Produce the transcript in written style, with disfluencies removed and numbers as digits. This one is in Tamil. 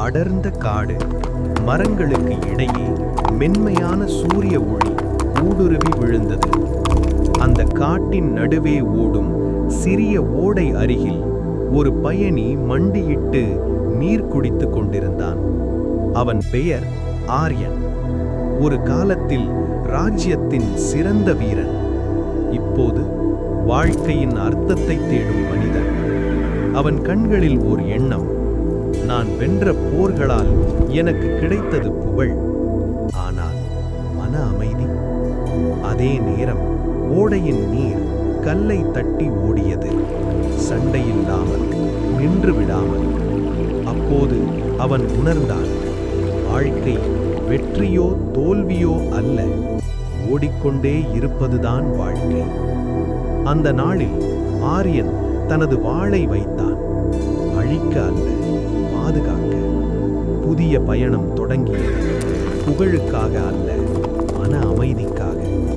அடர்ந்த காடு. மரங்களுக்கு இடையே மென்மையான சூரிய ஒளி ஊடுருவி விழுந்தது. அந்த காட்டின் நடுவே ஓடும் சிறிய ஓடை அருகில் ஒரு பயணி மண்டியிட்டு நீர் குடித்துக் கொண்டிருந்தான். அவன் பெயர் ஆரியன். ஒரு காலத்தில் ராஜ்யத்தின் சிறந்த வீரன். இப்போது வாழ்க்கையின் அர்த்தத்தை தேடும் மனிதன். அவன் கண்களில் ஓர் எண்ணம். நான் வென்ற போர்களால் எனக்கு கிடைத்தது புகழ், ஆனால் மன அமைதி. அதே நேரம் ஓடையின் நீர் கல்லை தட்டி ஓடியது, சண்டையில்லாமல், நின்று விடாமல். அப்போது அவன் உணர்ந்தான், வாழ்க்கை வெற்றியோ தோல்வியோ அல்ல, ஓடிக்கொண்டே இருப்பதுதான் வாழ்க்கை. அந்த நாளில் ஆரியன் தனது வாளை வைத்தான். அழிக்க அல்ல, பாதுகாக்க. புதிய பயணம் தொடங்கியது. புகழுக்காக அல்ல,